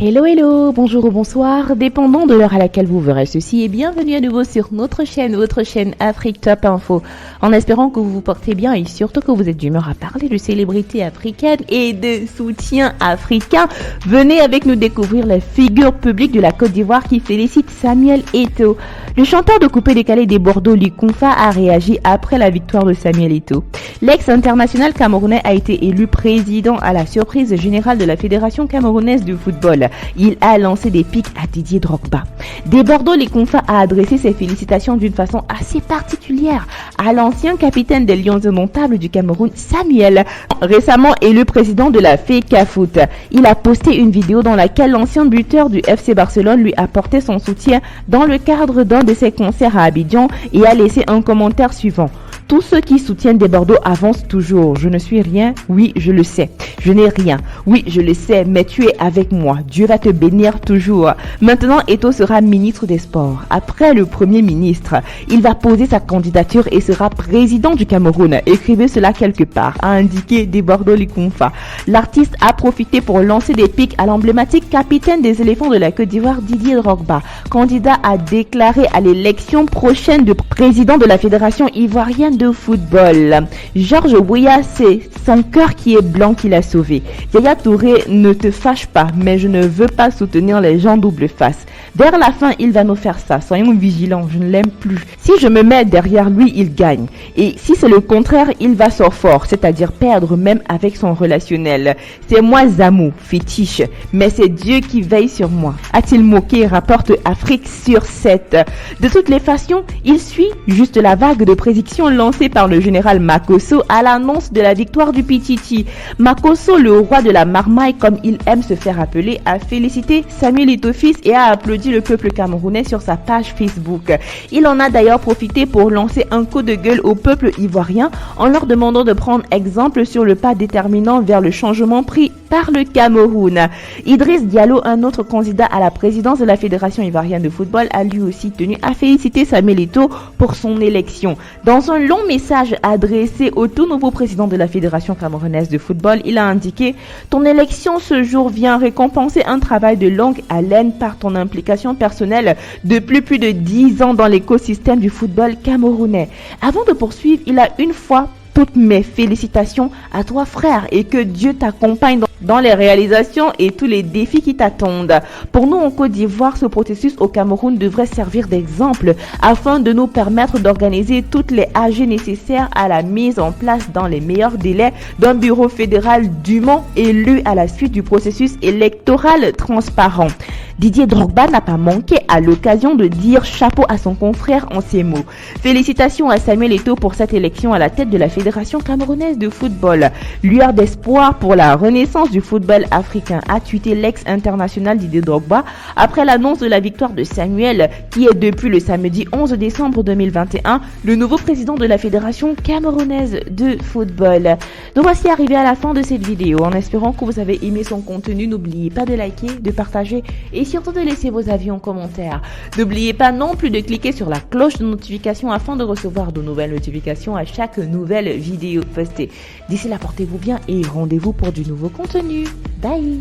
Hello, hello, bonjour ou bonsoir, dépendant de l'heure à laquelle vous verrez ceci, et bienvenue à nouveau sur notre chaîne, votre chaîne Afrique Top Info, en espérant que vous vous portez bien et surtout que vous êtes d'humeur à parler de célébrités africaines et de soutien africain. Venez avec nous découvrir la figure publique de la Côte d'Ivoire qui félicite Samuel Eto'o. Le chanteur de Coupé Décalé des Bordeaux, Likonfa, a réagi après la victoire de Samuel Eto'o. L'ex-international camerounais a été élu président à la surprise générale de la Fédération camerounaise de football. Il a lancé des pics à Didier Drogba. Des Bordeaux, Likonfa a adressé ses félicitations d'une façon assez particulière à l'ancien capitaine des Lions indomptables du Cameroun, Samuel, récemment élu président de la FECAFOOT. Il a posté une vidéo dans laquelle l'ancien buteur du FC Barcelone lui apportait son soutien dans le cadre d'un de ses concerts à Abidjan et a laissé un commentaire suivant. Tous ceux qui soutiennent des Bordeaux avancent toujours. Je ne suis rien, oui, je le sais. Je n'ai rien, oui, je le sais, mais tu es avec moi. Dieu va te bénir toujours. Maintenant, Eto'o sera ministre des Sports. Après le Premier ministre, il va poser sa candidature et sera président du Cameroun. Écrivez cela quelque part, a indiqué des Bordeaux Likonfa. L'artiste a profité pour lancer des pics à l'emblématique capitaine des éléphants de la Côte d'Ivoire, Didier Drogba, candidat à déclarer à l'élection prochaine de président de la Fédération ivoirienne de football. Georges Weah, c'est son cœur qui est blanc qui l'a sauvé. Yaya Touré, ne te fâche pas, mais je ne veux pas soutenir les gens double face. Vers la fin, il va nous faire ça. Soyons vigilants, je ne l'aime plus. Si je me mets derrière lui, il gagne. Et si c'est le contraire, il va sortir fort, c'est-à-dire perdre même avec son relationnel. C'est moi Zamou, fétiche, mais c'est Dieu qui veille sur moi. A-t-il moqué, rapporte Afrique sur 7. De toutes les façons, il suit juste la vague de prédictions lancée par le général Makosso à l'annonce de la victoire du Pichichi. Makosso, le roi de la marmaille comme il aime se faire appeler, a félicité Samuel Eto'o fils et a applaudi le peuple camerounais sur sa page Facebook. Il en a d'ailleurs profité pour lancer un coup de gueule au peuple ivoirien en leur demandant de prendre exemple sur le pas déterminant vers le changement pris par le Cameroun. Idriss Diallo, un autre candidat à la présidence de la Fédération ivoirienne de football, a lui aussi tenu à féliciter Samuel Eto'o pour son élection. Dans un long message adressé au tout nouveau président de la Fédération camerounaise de football, il a indiqué « Ton élection ce jour vient récompenser un travail de longue haleine par ton implication personnelle depuis plus de 10 ans dans l'écosystème du football camerounais. » Avant de poursuivre, il a une fois toutes mes félicitations à toi frère et que Dieu t'accompagne dans les réalisations et tous les défis qui t'attendent. Pour nous en Côte d'Ivoire, ce processus au Cameroun devrait servir d'exemple afin de nous permettre d'organiser toutes les AG nécessaires à la mise en place dans les meilleurs délais d'un bureau fédéral dûment élu à la suite du processus électoral transparent. Didier Drogba n'a pas manqué à l'occasion de dire chapeau à son confrère en ces mots. Félicitations à Samuel Eto'o pour cette élection à la tête de la Fédération camerounaise de football. Lueur d'espoir pour la renaissance du football africain, a tweeté l'ex-international Didier Drogba après l'annonce de la victoire de Samuel, qui est depuis le samedi 11 décembre 2021 le nouveau président de la Fédération camerounaise de football. Nous voici arrivés à la fin de cette vidéo. En espérant que vous avez aimé son contenu, n'oubliez pas de liker, de partager et surtout de laisser vos avis en commentaire. N'oubliez pas non plus de cliquer sur la cloche de notification afin de recevoir de nouvelles notifications à chaque nouvelle vidéo postée. D'ici là, portez-vous bien et rendez-vous pour du nouveau contenu. Bye!